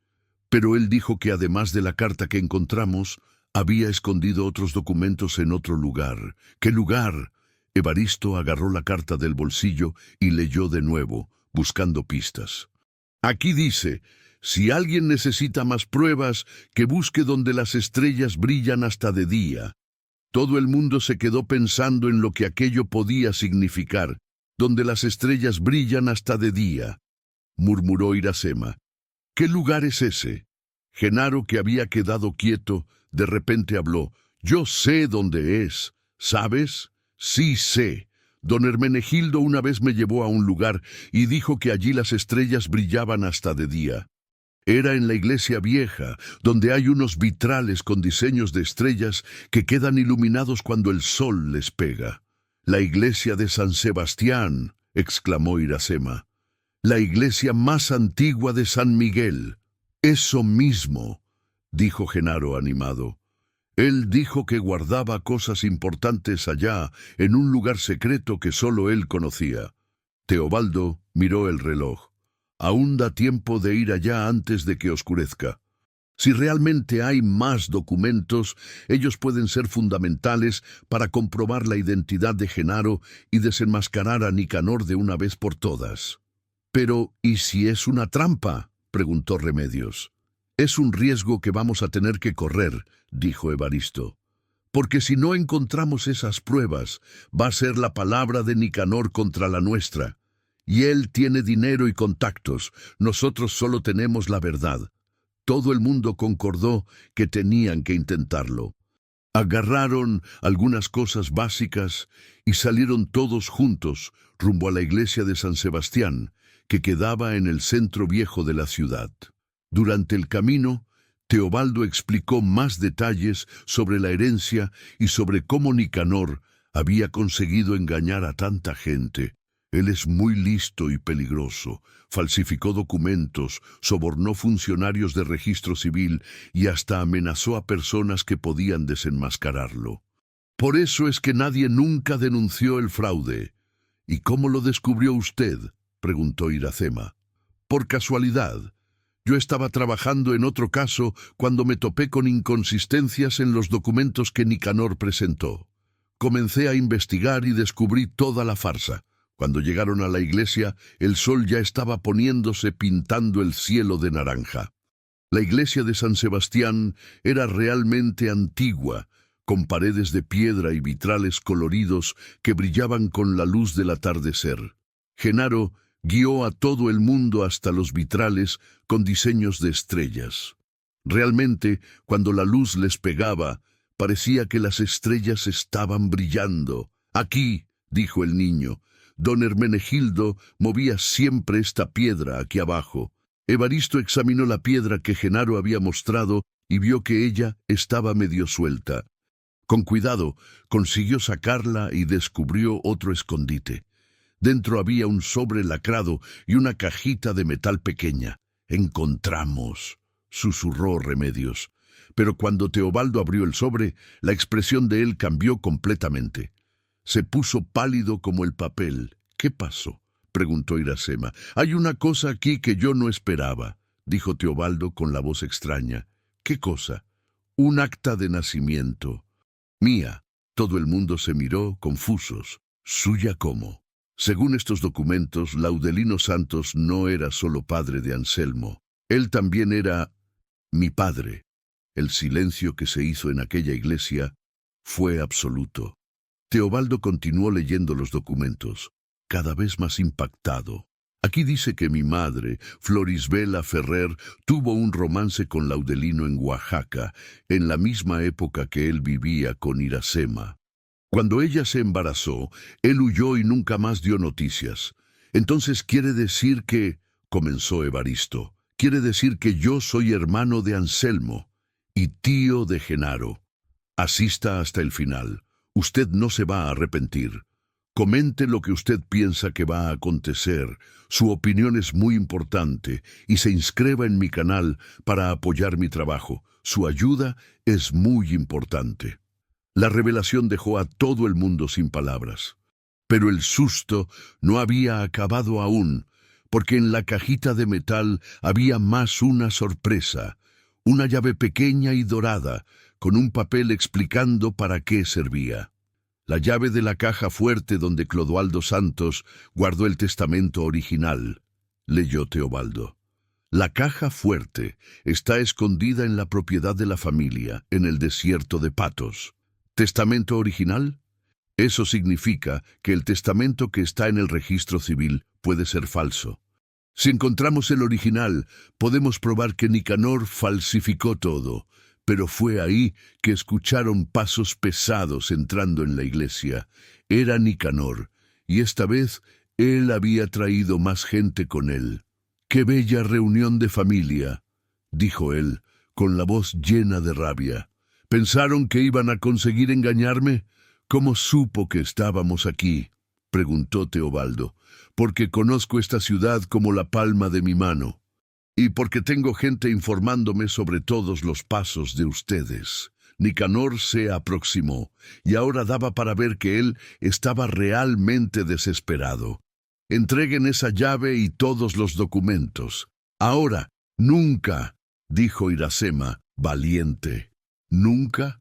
Speaker 1: pero él dijo que además de la carta que encontramos, había escondido otros documentos en otro lugar. ¿Qué lugar? Evaristo agarró la carta del bolsillo y leyó de nuevo, buscando pistas. Aquí dice: si alguien necesita más pruebas, que busque donde las estrellas brillan hasta de día. Todo el mundo se quedó pensando en lo que aquello podía significar, donde las estrellas brillan hasta de día, murmuró Iracema. ¿Qué lugar es ese? Genaro, que había quedado quieto, de repente habló. Yo sé dónde es, ¿sabes? Sí sé. Don Hermenegildo una vez me llevó a un lugar y dijo que allí las estrellas brillaban hasta de día. Era en la iglesia vieja, donde hay unos vitrales con diseños de estrellas que quedan iluminados cuando el sol les pega. «La iglesia de San Sebastián», exclamó Iracema. «La iglesia más antigua de San Miguel». «Eso mismo», dijo Genaro animado. Él dijo que guardaba cosas importantes allá, en un lugar secreto que solo él conocía. Teobaldo miró el reloj. Aún da tiempo de ir allá antes de que oscurezca. Si realmente hay más documentos, ellos pueden ser fundamentales para comprobar la identidad de Genaro y desenmascarar a Nicanor de una vez por todas. «Pero, ¿y si es una trampa?», preguntó Remedios. «Es un riesgo que vamos a tener que correr», dijo Evaristo. «Porque si no encontramos esas pruebas, va a ser la palabra de Nicanor contra la nuestra. Y él tiene dinero y contactos, nosotros solo tenemos la verdad». Todo el mundo concordó que tenían que intentarlo. Agarraron algunas cosas básicas y salieron todos juntos rumbo a la iglesia de San Sebastián, que quedaba en el centro viejo de la ciudad. Durante el camino, Teobaldo explicó más detalles sobre la herencia y sobre cómo Nicanor había conseguido engañar a tanta gente. Él es muy listo y peligroso, falsificó documentos, sobornó funcionarios de registro civil y hasta amenazó a personas que podían desenmascararlo. Por eso es que nadie nunca denunció el fraude. «¿Y cómo lo descubrió usted?», preguntó Iracema. «Por casualidad. Yo estaba trabajando en otro caso cuando me topé con inconsistencias en los documentos que Nicanor presentó. Comencé a investigar y descubrí toda la farsa. Cuando llegaron a la iglesia, el sol ya estaba poniéndose pintando el cielo de naranja. La iglesia de San Sebastián era realmente antigua, con paredes de piedra y vitrales coloridos que brillaban con la luz del atardecer. Genaro Guió a todo el mundo hasta los vitrales con diseños de estrellas. Realmente, cuando la luz les pegaba, parecía que las estrellas estaban brillando. «Aquí», dijo el niño. Don Hermenegildo movía siempre esta piedra aquí abajo. Evaristo examinó la piedra que Genaro había mostrado y vio que ella estaba medio suelta. Con cuidado, consiguió sacarla y descubrió otro escondite. Dentro había un sobre lacrado y una cajita de metal pequeña. «Encontramos», susurró Remedios. Pero cuando Teobaldo abrió el sobre, la expresión de él cambió completamente. Se puso pálido como el papel. «¿Qué pasó?», preguntó Iracema. «Hay una cosa aquí que yo no esperaba», dijo Teobaldo con la voz extraña. «¿Qué cosa?». «Un acta de nacimiento». «Mía». Todo el mundo se miró, confusos. «¿Suya cómo?». Según estos documentos, Laudelino Santos no era solo padre de Anselmo. Él también era mi padre. El silencio que se hizo en aquella iglesia fue absoluto. Teobaldo continuó leyendo los documentos, cada vez más impactado. «Aquí dice que mi madre, Florisbela Ferrer, tuvo un romance con Laudelino en Oaxaca, en la misma época que él vivía con Iracema. Cuando ella se embarazó, él huyó y nunca más dio noticias. Entonces quiere decir que...», comenzó Evaristo, «quiere decir que yo soy hermano de Anselmo y tío de Genaro. Asista hasta el final. Usted no se va a arrepentir. Comente lo que usted piensa que va a acontecer. Su opinión es muy importante y se inscriba en mi canal para apoyar mi trabajo. Su ayuda es muy importante». La revelación dejó a todo el mundo sin palabras. Pero el susto no había acabado aún, porque en la cajita de metal había más una sorpresa, una llave pequeña y dorada, con un papel explicando para qué servía. La llave de la caja fuerte donde Clodoaldo Santos guardó el testamento original, leyó Teobaldo. «La caja fuerte está escondida en la propiedad de la familia, en el desierto de Patos. ¿Testamento original? Eso significa que el testamento que está en el registro civil puede ser falso. Si encontramos el original, podemos probar que Nicanor falsificó todo, pero fue ahí que escucharon pasos pesados entrando en la iglesia. Era Nicanor, y esta vez él había traído más gente con él. «Qué bella reunión de familia», dijo él, con la voz llena de rabia. «¿Pensaron que iban a conseguir engañarme? ¿Cómo supo que estábamos aquí?», preguntó Teobaldo. «Porque conozco esta ciudad como la palma de mi mano, y porque tengo gente informándome sobre todos los pasos de ustedes». Nicanor se aproximó, y ahora daba para ver que él estaba realmente desesperado. «Entreguen esa llave y todos los documentos. Ahora, nunca», dijo Iracema, valiente. «¿Nunca?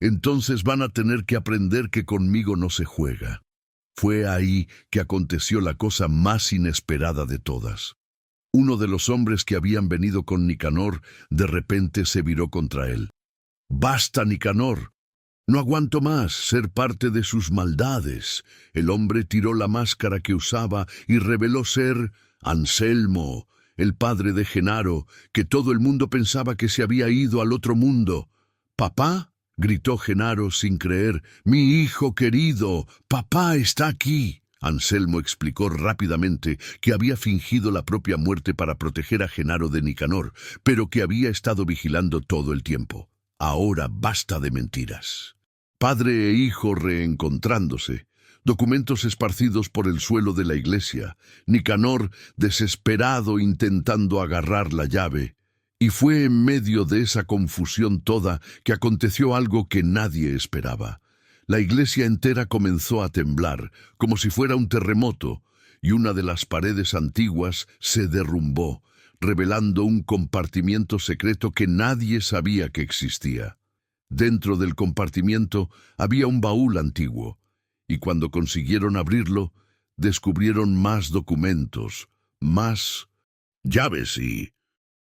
Speaker 1: Entonces van a tener que aprender que conmigo no se juega». Fue ahí que aconteció la cosa más inesperada de todas. Uno de los hombres que habían venido con Nicanor de repente se viró contra él. «¡Basta, Nicanor! No aguanto más ser parte de sus maldades». El hombre tiró la máscara que usaba y reveló ser Anselmo, el padre de Genaro, que todo el mundo pensaba que se había ido al otro mundo. «¿Papá?», gritó Genaro sin creer. «Mi hijo querido, papá está aquí». Anselmo explicó rápidamente que había fingido la propia muerte para proteger a Genaro de Nicanor, pero que había estado vigilando todo el tiempo. «Ahora basta de mentiras». Padre e hijo reencontrándose, documentos esparcidos por el suelo de la iglesia, Nicanor desesperado intentando agarrar la llave. Y fue en medio de esa confusión toda que aconteció algo que nadie esperaba. La iglesia entera comenzó a temblar, como si fuera un terremoto, y una de las paredes antiguas se derrumbó, revelando un compartimiento secreto que nadie sabía que existía. Dentro del compartimiento había un baúl antiguo, y cuando consiguieron abrirlo, descubrieron más documentos, más llaves y...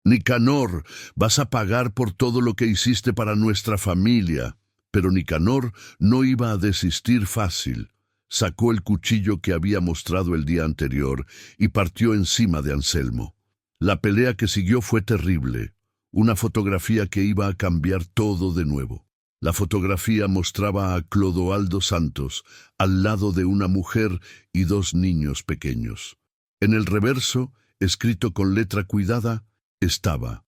Speaker 1: «Nicanor, vas a pagar por todo lo que hiciste para nuestra familia». Pero Nicanor no iba a desistir fácil. Sacó el cuchillo que había mostrado el día anterior y partió encima de Anselmo. La pelea que siguió fue terrible, una fotografía que iba a cambiar todo de nuevo. La fotografía mostraba a Clodoaldo Santos al lado de una mujer y dos niños pequeños. En el reverso, escrito con letra cuidada, estaba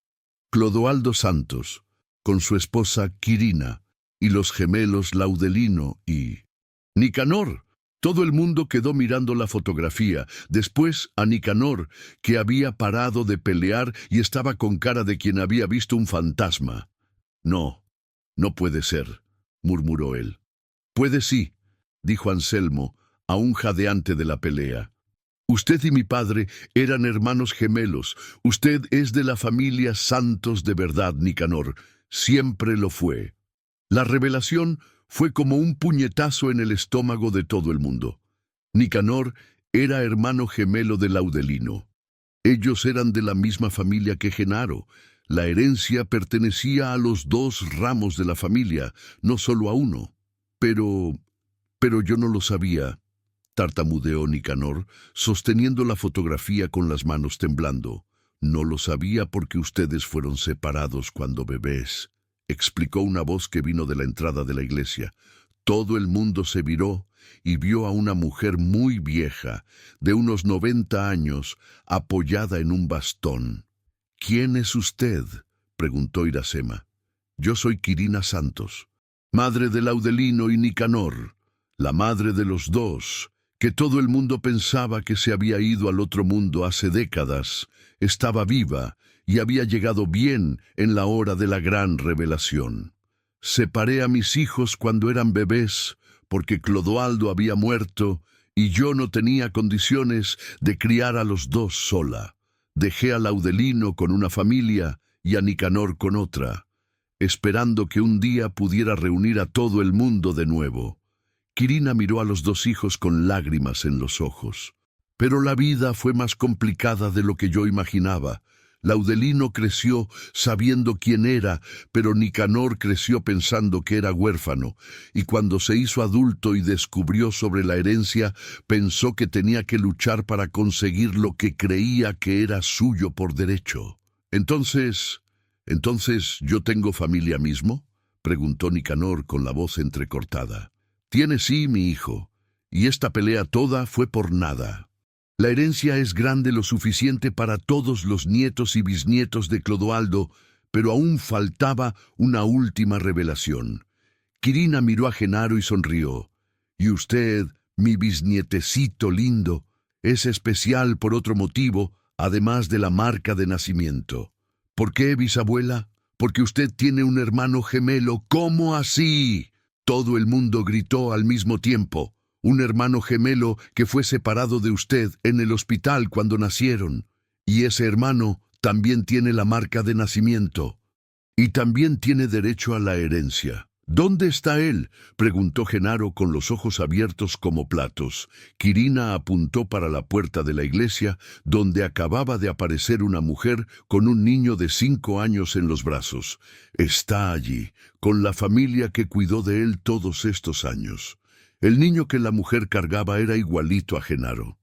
Speaker 1: Clodoaldo Santos, con su esposa Quirina, y los gemelos Laudelino y Nicanor. Todo el mundo quedó mirando la fotografía, después a Nicanor, que había parado de pelear y estaba con cara de quien había visto un fantasma. No, no puede ser, murmuró él. Puede sí, dijo Anselmo, aún jadeante de la pelea. Usted y mi padre eran hermanos gemelos. Usted es de la familia Santos de verdad, Nicanor. Siempre lo fue. La revelación fue como un puñetazo en el estómago de todo el mundo. Nicanor era hermano gemelo de Laudelino. Ellos eran de la misma familia que Genaro. La herencia pertenecía a los dos ramos de la familia, no solo a uno. Pero yo no lo sabía, tartamudeó Nicanor, sosteniendo la fotografía con las manos temblando. No lo sabía porque ustedes fueron separados cuando bebés, explicó una voz que vino de la entrada de la iglesia. Todo el mundo se viró y vio a una mujer muy vieja, de unos 90 años, apoyada en un bastón. ¿Quién es usted?, preguntó Iracema. Yo soy Quirina Santos, madre de Laudelino y Nicanor, la madre de los dos, que todo el mundo pensaba que se había ido al otro mundo hace décadas. Estaba viva y había llegado bien en la hora de la gran revelación. Separé a mis hijos cuando eran bebés porque Clodoaldo había muerto y yo no tenía condiciones de criar a los dos sola. Dejé a Laudelino con una familia y a Nicanor con otra, esperando que un día pudiera reunir a todo el mundo de nuevo. Quirina miró a los dos hijos con lágrimas en los ojos. Pero la vida fue más complicada de lo que yo imaginaba. Laudelino creció sabiendo quién era, pero Nicanor creció pensando que era huérfano, y cuando se hizo adulto y descubrió sobre la herencia, pensó que tenía que luchar para conseguir lo que creía que era suyo por derecho. ¿Entonces yo tengo familia mismo?, preguntó Nicanor con la voz entrecortada. Tiene sí, mi hijo, y esta pelea toda fue por nada. La herencia es grande lo suficiente para todos los nietos y bisnietos de Clodoaldo, pero aún faltaba una última revelación. Quirina miró a Genaro y sonrió. Y usted, mi bisnietecito lindo, es especial por otro motivo, además de la marca de nacimiento. ¿Por qué, bisabuela? Porque usted tiene un hermano gemelo. ¿Cómo así?, todo el mundo gritó al mismo tiempo. Un hermano gemelo que fue separado de usted en el hospital cuando nacieron. Y ese hermano también tiene la marca de nacimiento. Y también tiene derecho a la herencia. ¿Dónde está él?, preguntó Genaro con los ojos abiertos como platos. Quirina apuntó para la puerta de la iglesia, donde acababa de aparecer una mujer con un niño de 5 años en los brazos. Está allí, con la familia que cuidó de él todos estos años. El niño que la mujer cargaba era igualito a Genaro.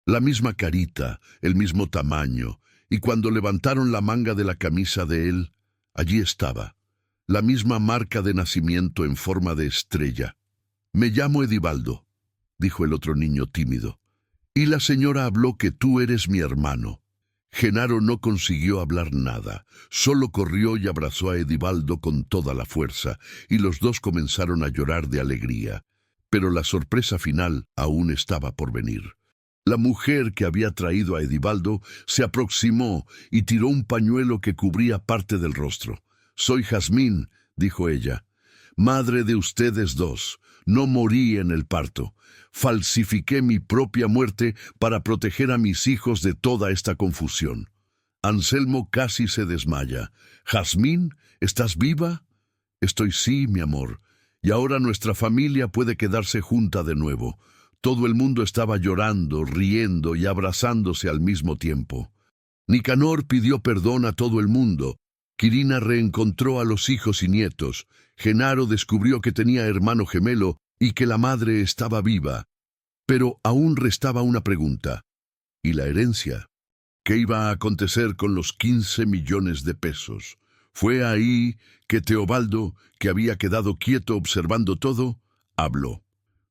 Speaker 1: La misma carita, el mismo tamaño, y cuando levantaron la manga de la camisa de él, allí estaba, la misma marca de nacimiento en forma de estrella. Me llamo Edibaldo, dijo el otro niño tímido, y la señora habló que tú eres mi hermano. Genaro no consiguió hablar nada, solo corrió y abrazó a Edibaldo con toda la fuerza, y los dos comenzaron a llorar de alegría. Pero la sorpresa final aún estaba por venir. La mujer que había traído a Edibaldo se aproximó y tiró un pañuelo que cubría parte del rostro. «Soy Jazmín», dijo ella, «madre de ustedes dos. No morí en el parto. Falsifiqué mi propia muerte para proteger a mis hijos de toda esta confusión». Anselmo casi se desmaya. «Jazmín, ¿estás viva?» «Estoy sí, mi amor. Y ahora nuestra familia puede quedarse junta de nuevo». Todo el mundo estaba llorando, riendo y abrazándose al mismo tiempo. Nicanor pidió perdón a todo el mundo. Quirina reencontró a los hijos y nietos. Genaro descubrió que tenía hermano gemelo y que la madre estaba viva. Pero aún restaba una pregunta. ¿Y la herencia? ¿Qué iba a acontecer con los 15 millones de pesos? Fue ahí que Teobaldo, que había quedado quieto observando todo, habló.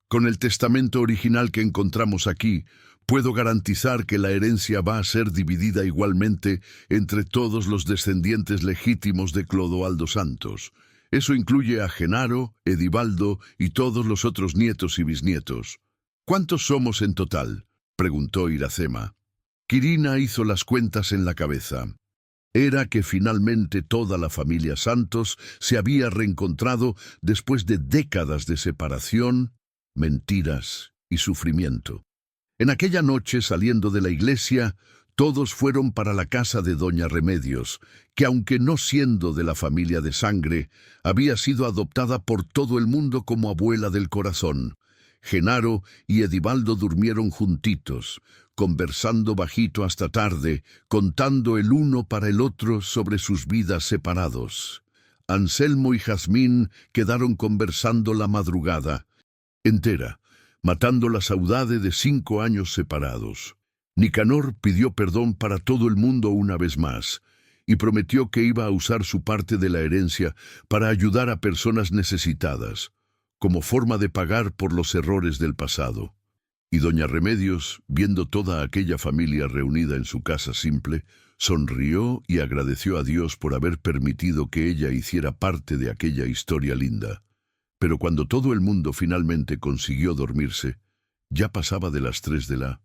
Speaker 1: Con el testamento original que encontramos aquí, puedo garantizar que la herencia va a ser dividida igualmente entre todos los descendientes legítimos de Clodoaldo Santos. Eso incluye a Genaro, Edibaldo y todos los otros nietos y bisnietos. ¿Cuántos somos en total?, preguntó Iracema. Quirina hizo las cuentas en la cabeza. Era que finalmente toda la familia Santos se había reencontrado después de décadas de separación, mentiras y sufrimiento. En aquella noche, saliendo de la iglesia, todos fueron para la casa de doña Remedios, que aunque no siendo de la familia de sangre, había sido adoptada por todo el mundo como abuela del corazón. Genaro y Edibaldo durmieron juntitos, conversando bajito hasta tarde, contando el uno para el otro sobre sus vidas separados. Anselmo y Jazmín quedaron conversando la madrugada entera, matando la saudade de 5 años separados. Nicanor pidió perdón para todo el mundo una vez más, y prometió que iba a usar su parte de la herencia para ayudar a personas necesitadas, como forma de pagar por los errores del pasado. Y doña Remedios, viendo toda aquella familia reunida en su casa simple, sonrió y agradeció a Dios por haber permitido que ella hiciera parte de aquella historia linda. Pero cuando todo el mundo finalmente consiguió dormirse, ya pasaba de las 3 de la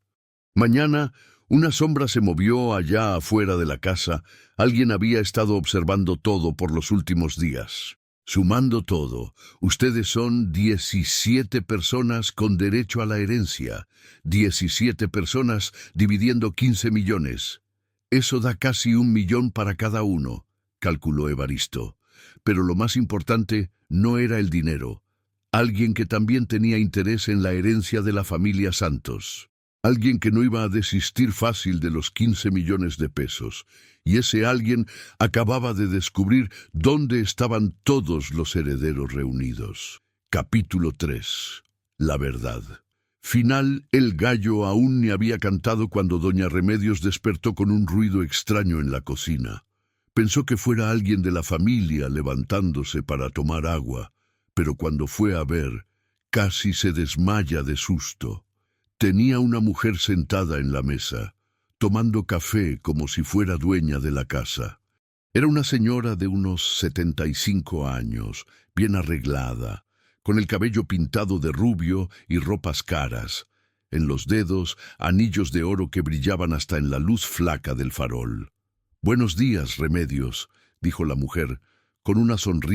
Speaker 1: mañana, una sombra se movió allá afuera de la casa. Alguien había estado observando todo por los últimos días. Sumando todo, ustedes son 17 personas con derecho a la herencia, 17 personas dividiendo 15 millones. Eso da casi 1 millón para cada uno, calculó Evaristo. Pero lo más importante no era el dinero. Alguien que también tenía interés en la herencia de la familia Santos. Alguien que no iba a desistir fácil de los 15 millones de pesos. Y ese alguien acababa de descubrir dónde estaban todos los herederos reunidos. Capítulo 3. La verdad. Final. El gallo aún ni había cantado cuando doña Remedios despertó con un ruido extraño en la cocina. Pensó que fuera alguien de la familia levantándose para tomar agua, pero cuando fue a ver, casi se desmaya de susto. Tenía una mujer sentada en la mesa, tomando café como si fuera dueña de la casa. Era una señora de unos 75 años, bien arreglada, con el cabello pintado de rubio y ropas caras. En los dedos, anillos de oro que brillaban hasta en la luz flaca del farol. «Buenos días, Remedios», dijo la mujer, con una sonrisa